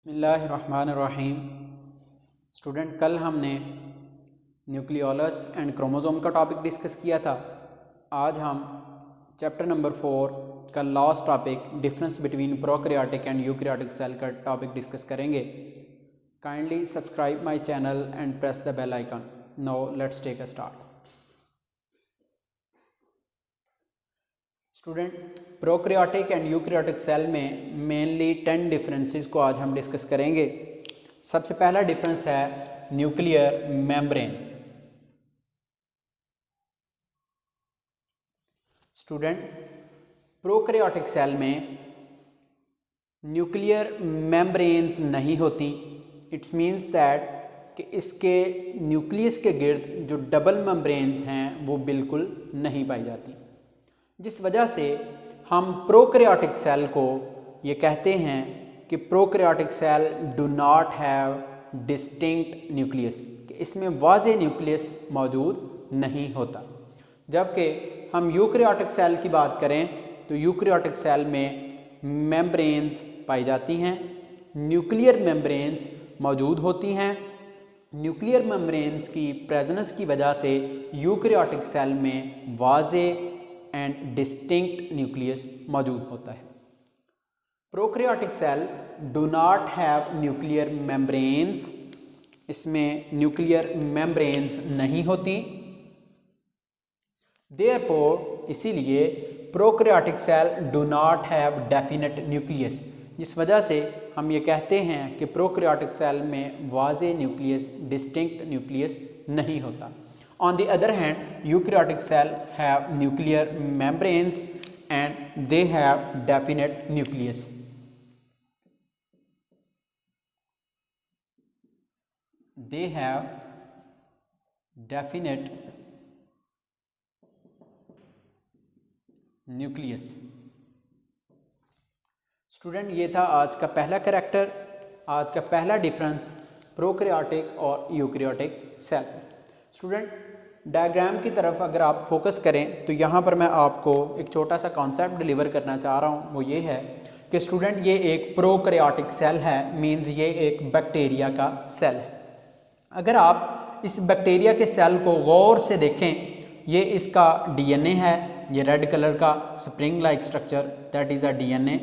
बिस्मिल्लाहिर्रहमानिर्रहीम। स्टूडेंट, कल हमने न्यूक्लियोलस एंड क्रोमोसोम का टॉपिक डिस्कस किया था। आज हम चैप्टर नंबर 4 का last topic difference between prokaryotic and eukaryotic cell का टॉपिक डिस्कस करेंगे। Kindly subscribe my channel and press the bell icon. Now let's take a start. Student, prokaryotic and eukaryotic cell में mainly 10 differences को आज हम discuss करेंगे। सबसे पहला difference है nuclear membrane. Student, prokaryotic cell में न्यूक्लियर मेम्ब्रेन्स नहीं होती। इट्स मीन्स दैट कि इसके न्यूक्लियस के गिर्द जो डबल मेम्ब्रेन्स हैं वो बिल्कुल नहीं पाई जाती, जिस वजह से हम प्रोकैरियोटिक सेल को ये कहते हैं कि prokaryotic cell do not have distinct nucleus, कि इसमें वाज़े न्यूक्लियस मौजूद नहीं होता। जबकि हम यूकैरियोटिक सेल की बात करें तो यूकैरियोटिक सेल में मेम्ब्रेन्स पाई जाती हैं, न्यूक्लियर मेम्ब्रेन्स मौजूद होती हैं। न्यूक्लियर मेम्ब्रेन्स की प्रेजेंस की वजह से यूकैरियोटिक सेल में वाज़े एंड डिस्टिंक्ट न्यूक्लियस मौजूद होता है। Prokaryotic cell do not have nuclear membranes, इसमें न्यूक्लियर मेम्ब्रेन्स नहीं होती। देयरफॉर इसीलिए prokaryotic cell do not have definite nucleus, जिस वजह से हम ये कहते हैं कि प्रोकैरियोटिक सेल में वाज़े न्यूक्लियस, डिस्टिंक्ट न्यूक्लियस नहीं होता। On the other hand, eukaryotic cell have nuclear membranes and they have definite nucleus. They have definite nucleus. Student, ये था आज का पहला कैरेक्टर, आज का पहला डिफरेंस प्रोकैरियोटिक और यूकैरियोटिक सेल। स्टूडेंट, डायग्राम की तरफ अगर आप फोकस करें तो यहाँ पर मैं आपको एक छोटा सा कॉन्सेप्ट डिलीवर करना चाह रहा हूँ। वो ये है कि स्टूडेंट, ये एक प्रोकैरियोटिक सेल है, मींस ये एक बैक्टीरिया का सेल है। अगर आप इस बैक्टीरिया के सेल को गौर से देखें, ये इसका डीएनए है, ये रेड कलर का spring like structure, that is a DNA,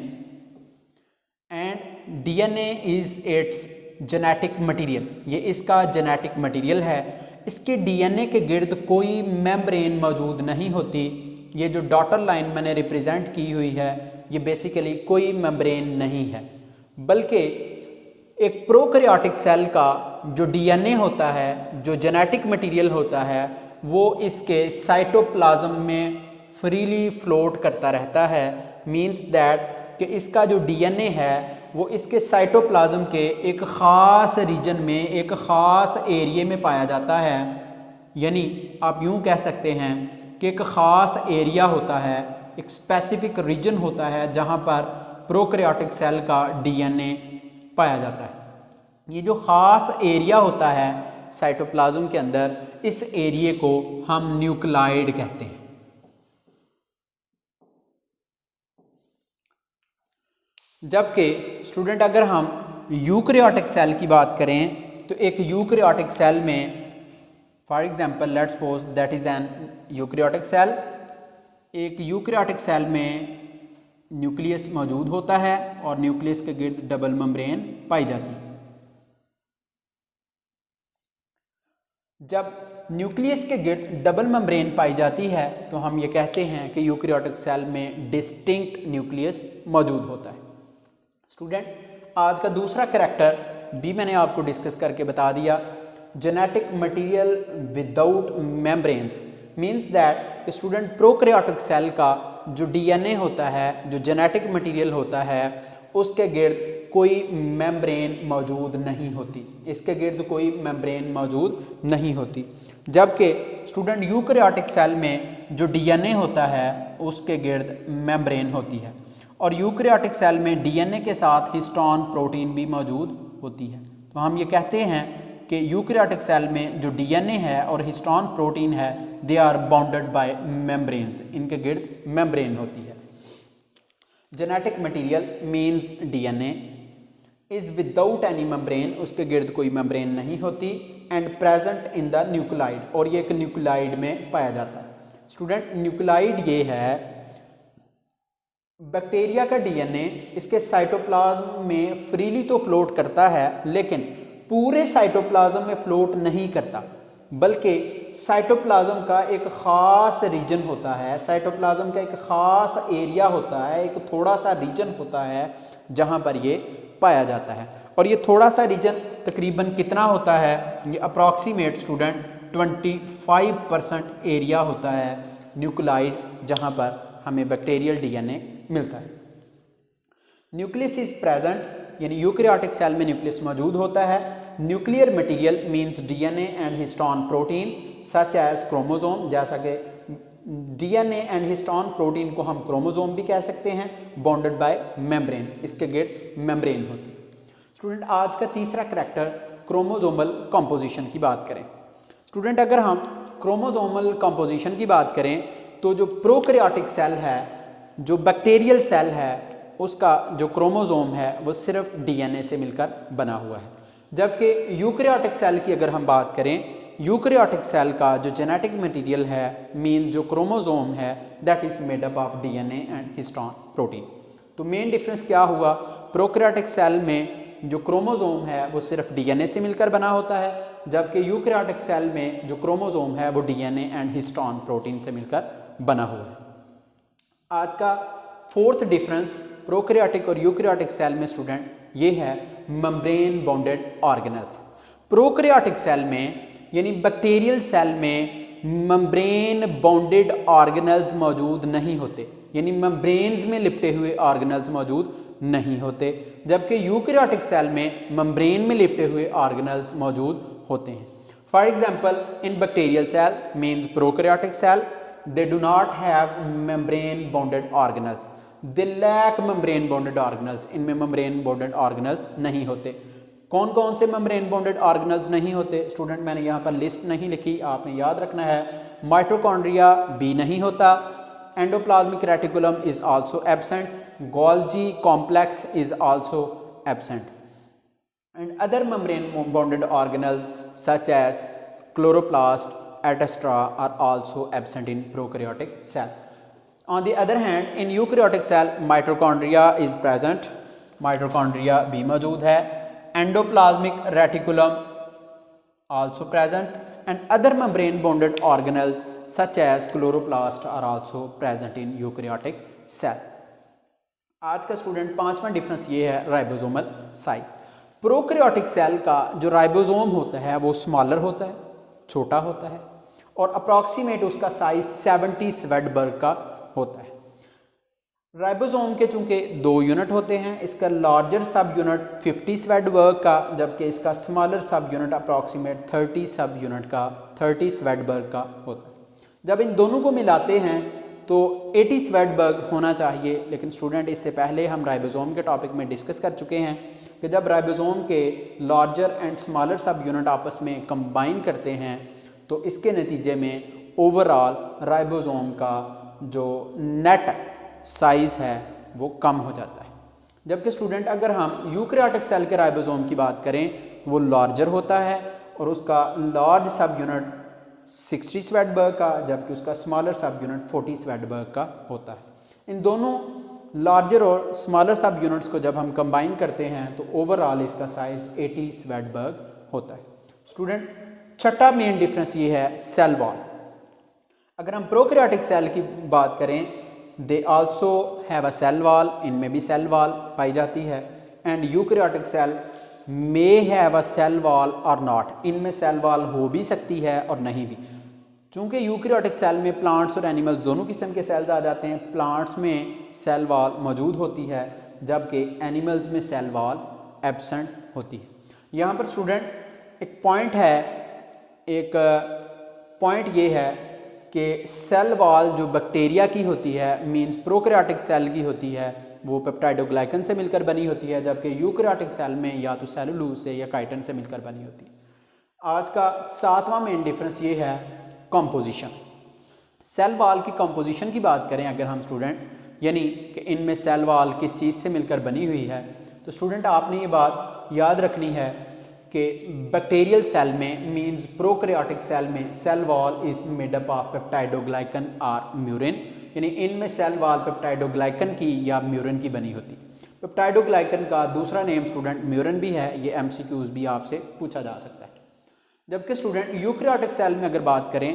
and DNA is it's genetic material, ये इसका जेनेटिक मटीरियल है। इसके डीएनए के गिर्द कोई मेम्ब्रेन मौजूद नहीं होती। ये जो डॉटर लाइन मैंने रिप्रेजेंट की हुई है, ये बेसिकली कोई मेम्ब्रेन नहीं है, बल्कि एक प्रोकैरियोटिक सेल का जो डीएनए होता है, जो जेनेटिक मटेरियल होता है, वो इसके साइटोप्लाज्म में फ्रीली फ्लोट करता रहता है। मींस दैट कि इसका जो डीएनए है वो इसके साइटोप्लाज्म के एक ख़ास रीजन में, एक ख़ास एरिया में पाया जाता है। यानी आप यूँ कह सकते हैं कि एक ख़ास एरिया होता है, एक स्पेसिफिक रीजन होता है जहाँ पर प्रोकैरियोटिक सेल का डीएनए पाया जाता है। ये जो ख़ास एरिया होता है साइटोप्लाज्म के अंदर, इस एरिया को हम न्यूक्लाइड कहते हैं। जबकि स्टूडेंट, अगर हम यूकैरियोटिक सेल की बात करें तो एक यूकैरियोटिक सेल में, for example let's suppose that is an eukaryotic cell, एक यूकैरियोटिक सेल में न्यूक्लियस मौजूद होता है और न्यूक्लियस के गिर्द डबल मेम्ब्रेन पाई जाती है। जब न्यूक्लियस के गिर्द डबल मेम्ब्रेन पाई जाती है तो हम ये कहते हैं कि यूकैरियोटिक सेल में डिस्टिंक्ट न्यूक्लियस मौजूद होता है। स्टूडेंट, आज का दूसरा कैरेक्टर भी मैंने आपको डिस्कस करके बता दिया, genetic material without membranes. Means that student, prokaryotic cell का जो डीएनए होता है, जो जेनेटिक मटेरियल होता है, उसके गिर्द कोई मेम्ब्रेन मौजूद नहीं होती, इसके गिर्द कोई मेम्ब्रेन मौजूद नहीं होती। जबकि स्टूडेंट, यूकैरियोटिक सेल में जो डीएनए होता है उसके गिर्द मेम्ब्रेन होती है, और यूकैरियोटिक सेल में डीएनए के साथ हिस्टोन प्रोटीन भी मौजूद होती है। तो हम ये कहते हैं कि यूकैरियोटिक सेल में जो डीएनए है और हिस्टोन प्रोटीन है, they are bounded by membranes, इनके गिर्द मेम्ब्रेन होती है। Genetic material means DNA, is without any membrane, उसके गिर्द कोई मेम्ब्रेन नहीं होती, and present in the nucleoid, और ये एक न्यूक्लियाइड में पाया जाता है। स्टूडेंट न्यूक्लियाइड ये है बैक्टीरिया का डीएनए, इसके साइटोप्लाज्म में फ्रीली तो फ्लोट करता है लेकिन पूरे साइटोप्लाज्म में फ्लोट नहीं करता, बल्कि साइटोप्लाज्म का एक ख़ास रीजन होता है, साइटोप्लाज्म का एक ख़ास एरिया होता है, एक थोड़ा सा रीजन होता है जहाँ पर ये पाया जाता है। और ये थोड़ा सा रीजन तकरीबन कितना होता है, ये अप्रॉक्सीमेट स्टूडेंट 25% एरिया होता है न्यूक्लियाइड जहाँ पर हमें बैक्टीरियल डीएनए मिलता है। न्यूक्लियस इज प्रेजेंट, यानी यूकैरियोटिक सेल में न्यूक्लियस मौजूद होता है। Nuclear material means DNA and histone protein such as chromosome, जैसा कि डीएनए एंड हिस्टोन प्रोटीन को हम क्रोमोसोम भी कह सकते हैं, बॉन्डेड बाय मेम्ब्रेन, इसके गिर्द मेम्ब्रेन होती है। स्टूडेंट आज का तीसरा करैक्टर क्रोमोसोमल कंपोजिशन की बात करें। स्टूडेंट अगर हम क्रोमोसोमल कंपोजिशन की बात करें तो जो प्रोकैरियोटिक सेल है, जो बैक्टीरियल सेल है, उसका जो क्रोमोसोम है वो सिर्फ डीएनए से मिलकर बना हुआ है, जबकि यूकैरियोटिक सेल की अगर हम बात करें, यूकैरियोटिक सेल का जो जेनेटिक मटेरियल है मीन जो क्रोमोसोम है that is made up of DNA and histone protein. तो मेन डिफरेंस क्या हुआ, प्रोकैरियोटिक सेल में जो क्रोमोसोम है वो सिर्फ डीएनए से मिलकर बना होता है, जबकि यूकैरियोटिक सेल में जो क्रोमोसोम है वो डीएनए एंड हिस्टोन प्रोटीन से मिलकर बना हुआ है। आज का फोर्थ डिफरेंस प्रोकैरियोटिक और यूकैरियोटिक सेल में स्टूडेंट ये है membrane bonded organelles. Prokaryotic cell में यानी बैक्टीरियल सेल में मेम्ब्रेन बॉन्डेड ऑर्गेनेल्स मौजूद नहीं होते, यानी मेम्ब्रेन्स में लिपटे हुए ऑर्गेनेल्स मौजूद नहीं होते, जबकि यूकैरियोटिक सेल में मेम्ब्रेन में लिपटे हुए ऑर्गेनेल्स मौजूद होते हैं। For example in bacterial cell means prokaryotic cell they do not have membrane bonded organelles, they lack membrane bonded organelles, इनमें membrane bonded organelles नहीं होते। कौन कौन से membrane bonded organelles नहीं होते स्टूडेंट, मैंने यहाँ पर लिस्ट नहीं लिखी, आपने याद रखना है। माइटोकॉन्ड्रिया भी नहीं होता, endoplasmic reticulum is also absent, Golgi complex is also absent, and other membrane bonded organelles such as chloroplast etc. are also absent in prokaryotic cell. On the other hand, in eukaryotic cell, mitochondria is present, mitochondria भी मौजूद है, endoplasmic reticulum also present, and other membrane bonded organelles such as chloroplast are also present in eukaryotic cell. आज का student पांचवा difference ये है ribosomal size. Prokaryotic cell का जो राइबोसोम होता है वो स्मॉलर होता है, छोटा होता है, और अप्रॉक्सीमेट उसका साइज 70 स्वेडबर्ग का होता है। राइबोसोम के चूंकि 2 यूनिट होते हैं, इसका लार्जर सब यूनिट 50 स्वेडबर्ग का, जबकि इसका स्मॉलर सब यूनिट अप्रॉक्सीमेट 30 सब यूनिट का 30 स्वेडबर्ग का होता है। जब इन दोनों को मिलाते हैं तो 80 स्वेडबर्ग होना चाहिए, लेकिन स्टूडेंट इससे पहले हम राइबोसोम के टॉपिक में डिस्कस कर चुके हैं कि जब राइबोसोम के लार्जर एंड स्मॉलर सब यूनिट आपस में कंबाइन करते हैं तो इसके नतीजे में ओवरऑल राइबोसोम का जो नेट साइज़ है वो कम हो जाता है। जबकि स्टूडेंट अगर हम यूकैरियोटिक सेल के राइबोसोम की बात करें तो वो लार्जर होता है और उसका लार्ज सब यूनिट 60 स्वेडबर्ग का, जबकि उसका स्मॉलर सब यूनिट 40 स्वेडबर्ग का होता है। इन दोनों लार्जर और स्मॉलर सब यूनिट्स को जब हम कंबाइन करते हैं तो ओवरऑल इसका साइज़ 80 स्वेडबर्ग होता है। स्टूडेंट छठा मेन डिफरेंस ये है सेल वॉल। अगर हम प्रोकैरियोटिक सेल की बात करें, they also have a cell wall, इनमें भी सेल वॉल पाई जाती है, and eukaryotic cell may have a cell wall और नॉट, इनमें सेल वॉल हो भी सकती है और नहीं भी। चूँकि यूकैरियोटिक सेल में प्लांट्स और एनिमल्स दोनों किस्म के सेल्स आ जाते हैं, प्लांट्स में सेल वॉल मौजूद होती है जबकि एनिमल्स में सेल वॉल एब्सेंट होती है। यहाँ पर स्टूडेंट एक पॉइंट ये है कि सेल वॉल जो बैक्टीरिया की होती है मींस प्रोकैरियोटिक सेल की होती है वो पेप्टाइडोग्लाइकन से मिलकर बनी होती है, जबकि यूकैरियोटिक सेल में या तो सेलुलोज से या काइटिन से मिलकर बनी होती है। आज का सातवां मेन डिफरेंस ये है कंपोजिशन। सेल वॉल की कंपोजिशन की बात करें अगर हम स्टूडेंट, यानी कि इनमें सेल वॉल किस चीज़ से मिलकर बनी हुई है, तो स्टूडेंट आपने ये बात याद रखनी है कि बैक्टीरियल सेल में मींस प्रोकैरियोटिक सेल में cell wall is made up of peptidoglycan और म्यूरिन, यानी इनमें सेल वॉल पेप्टाइडोग्लाइकन की या म्यूरिन की बनी होती। पेप्टाइडोग्लाइकन का दूसरा नेम स्टूडेंट म्यूरिन भी है, ये एमसीक्यूज भी आपसे पूछा जा सकता है। जबकि स्टूडेंट यूकैरियोटिक सेल में अगर बात करें,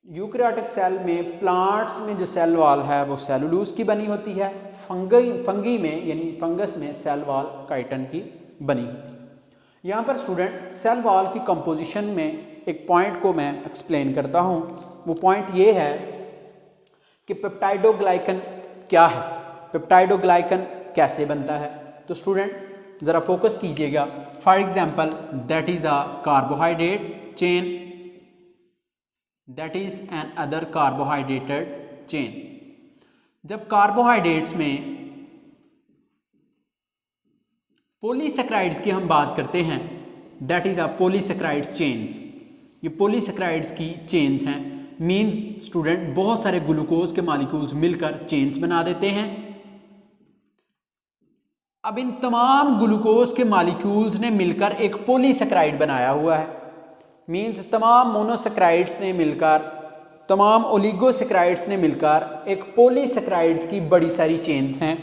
यूकैरियोटिक सेल में प्लांट्स में जो सेल वॉल है वो सेलुलोज की बनी होती है, फंगी में यानी फंगस में सेल वॉल काइटिन की बनी होती है। यहाँ पर स्टूडेंट सेल वॉल की कंपोजिशन में एक पॉइंट को मैं एक्सप्लेन करता हूँ। वो पॉइंट ये है कि पेप्टाइडोग्लाइकन क्या है, पेप्टाइडोग्लाइकन कैसे बनता है। तो स्टूडेंट ज़रा फोकस कीजिएगा। For example that is a carbohydrate chain, that is N other carbohydrated chain. जब कार्बोहाइड्रेट्स में पॉलीसेक्राइड्स की हम बात करते हैं, that is a polysaccharides chains, ये पॉलीसेक्राइड्स की चेन्स हैं। मींस स्टूडेंट बहुत सारे ग्लूकोज के मॉलिक्यूल्स मिलकर चेन्स बना देते हैं। अब इन तमाम ग्लूकोज के मॉलिक्यूल्स ने मिलकर एक पॉलीसेक्राइड बनाया हुआ है। मींस तमाम मोनोसेक्राइड्स ने मिलकर, तमाम ओलिगोसेक्राइड्स ने मिलकर एक पॉलीसेक्राइड्स की बड़ी सारी चेन्स हैं।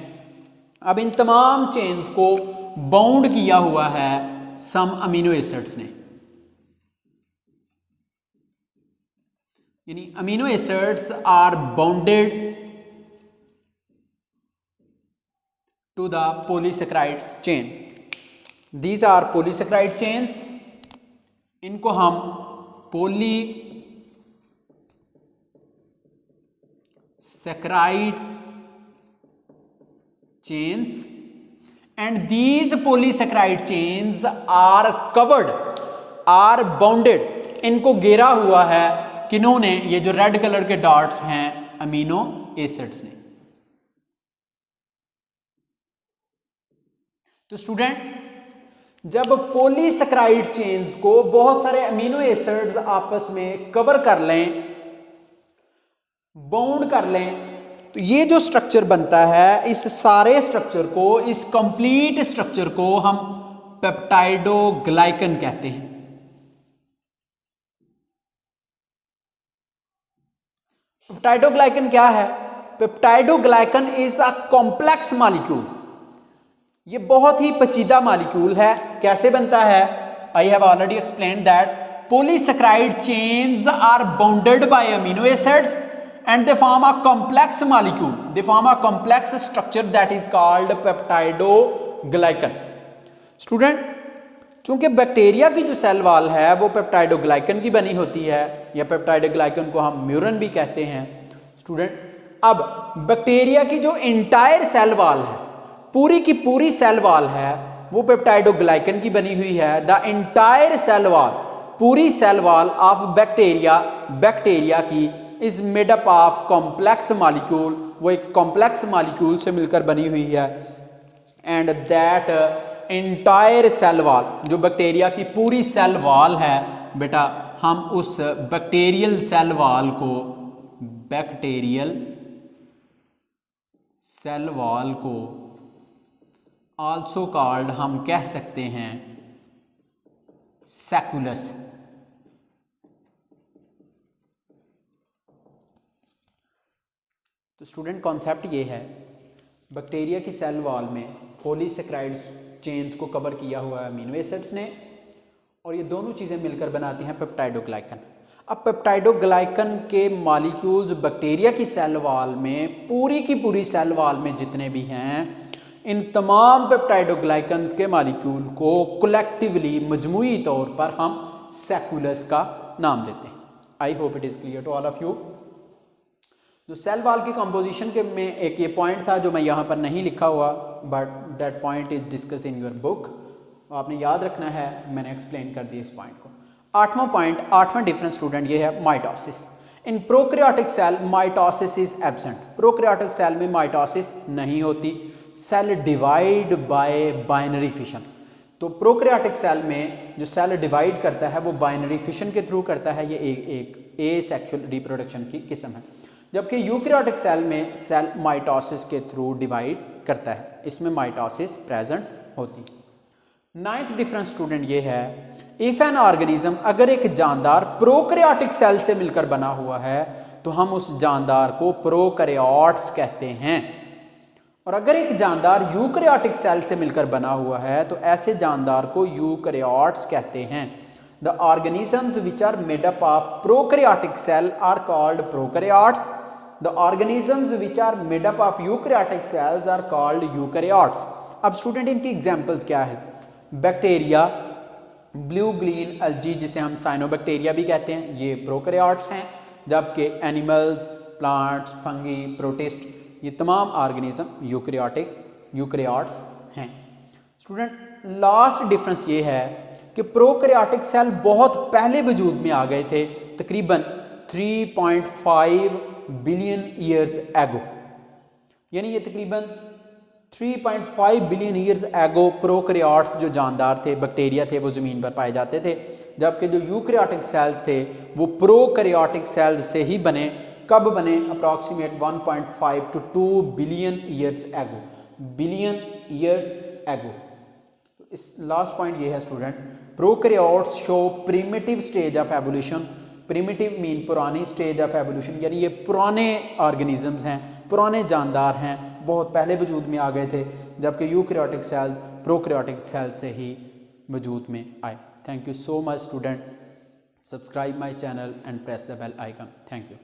अब इन तमाम चेन्स को बाउंड किया हुआ है सम अमीनो एसिड्स ने, यानी amino acids are bounded to the polysaccharides chain. These are polysaccharide chains, इनको हम polysaccharide chains and these polysaccharide chains are covered, are bounded, इनको घेरा हुआ है किन्होंने, ये जो रेड कलर के डॉट्स हैं अमीनो एसिड्स ने। तो स्टूडेंट जब पॉलीसेक्राइड चेन्स को बहुत सारे अमीनो एसिड्स आपस में कवर कर लें, बाउंड कर लें, तो ये जो स्ट्रक्चर बनता है, इस सारे स्ट्रक्चर को, इस कंप्लीट स्ट्रक्चर को हम पेप्टाइडोग्लाइकन कहते हैं। पेप्टाइडोग्लाइकन क्या है? Peptidoglycan is a complex molecule, ये बहुत ही पेचीदा मॉलिक्यूल है। कैसे बनता है? I have already explained that polysaccharide chains are bounded by amino acids and they form a complex molecule, they form a complex structure that is called peptidoglycan। Student चूंकि bacteria की जो सेल वॉल है वो peptidoglycan की बनी होती है, या पेप्टाइडोग्लाइकन को हम म्यूरिन भी कहते हैं। स्टूडेंट अब बैक्टीरिया की जो इंटायर सेल वॉल है, पूरी की पूरी सेल वॉल है, वो पेप्टाइडोग्लाइकन की बनी हुई है। द इंटायर सेल वॉल, पूरी cell wall of bacteria, bacteria की is made up of complex molecule, वो एक कॉम्प्लेक्स मॉलिक्यूल से मिलकर बनी हुई है। And that entire cell wall, जो बैक्टीरिया की पूरी सेल वॉल है बेटा, हम उस बैक्टीरियल सेल वॉल को, बैक्टीरियल सेल वॉल को आल्सो कॉल्ड, हम कह सकते हैं सैकुलस। तो स्टूडेंट कॉन्सेप्ट ये है, बैक्टीरिया की सेल वॉल में पॉलीसेक्राइड चेन्स को कवर किया हुआ है अमीनो एसिड्स ने, और ये दोनों चीज़ें मिलकर बनाती हैं पेप्टाइडोग्लाइकन। अब पेप्टाइडोग्लाइकन के मॉलिक्यूल्स बैक्टीरिया की सेल वॉल में, पूरी की पूरी सेल वॉल में जितने भी हैं, इन तमाम पेप्टाइडोग्लाइकन्स के मॉलिक्यूल को कलेक्टिवली, मजमूई तौर पर हम सैकुलस का नाम देते हैं। I hope it is clear to all of you. जो सेल वॉल की कंपोजिशन के में एक ये पॉइंट था जो मैं यहाँ पर नहीं लिखा हुआ, but that point is discuss in your book, आपने याद रखना है, मैंने एक्सप्लेन कर दिया इस पॉइंट को। आठवां पॉइंट, आठवां डिफरेंस स्टूडेंट ये है mitosis. In prokaryotic cell mitosis is absent, prokaryotic cell में माइटोसिस नहीं होती। Cell divide by binary fission, तो प्रोकैरियोटिक सेल में जो सेल डिवाइड करता है वो बाइनरी फिशन के थ्रू करता है, ये एक एसेक्सुअल रिप्रोडक्शन की किस्म है। जबकि यूकैरियोटिक सेल में सेल माइटोसिस के थ्रू डिवाइड करता है, इसमें माइटोसिस प्रेजेंट होती। नाइन्थ डिफरेंस स्टूडेंट ये है, इफ एन ऑर्गेनिज्म, अगर एक जानदार प्रोकैरियोटिक सेल से मिलकर बना हुआ है तो हम उस जानदार को प्रोकैरियोट्स कहते हैं, और अगर एक जानदार यूकैरियोटिक सेल से मिलकर बना हुआ है तो ऐसे जानदार को यूकैरियोट्स कहते हैं। The organisms which are made up of prokaryotic cell are called prokaryotes. The organisms which are made up of eukaryotic cells are called eukaryotes. अब स्टूडेंट इनकी एग्जांपल्स क्या है? बैक्टीरिया, ब्लू ग्रीन एल्गी जिसे हम cyanobacteria भी कहते हैं, ये प्रोकैरियोट्स हैं, जबकि एनिमल्स, प्लांट्स, फंगी, प्रोटिस्ट, ये तमाम ऑर्गेनिज्म यूकैरियोट्स हैं। स्टूडेंट लास्ट डिफरेंस ये है कि प्रोकैरियोटिक सेल बहुत पहले वजूद में आ गए थे, तकरीबन 3.5 बिलियन ईयर्स एगो, यानी ये तकरीबन 3.5 बिलियन ईयर्स एगो प्रोकैरियोट्स जो जानदार थे, बैक्टीरिया थे, वो ज़मीन पर पाए जाते थे, जबकि जो यूकैरियोटिक सेल्स थे वो प्रोकैरियोटिक सेल्स से ही बने। कब बने? Approximate 1.5 to 2 billion years ago, billion years ago. तो इस लास्ट पॉइंट ये है student, prokaryotes show primitive stage of evolution. Primitive mean पुरानी स्टेज ऑफ एवोल्यूशन, यानी ये पुराने ऑर्गेनिजम्स हैं, पुराने जानदार हैं, बहुत पहले वजूद में आ गए थे, जबकि यूकैरियोटिक सेल प्रोकैरियोटिक सेल से ही वजूद में आए। Thank you so much student. Subscribe my channel and press the bell icon. Thank you.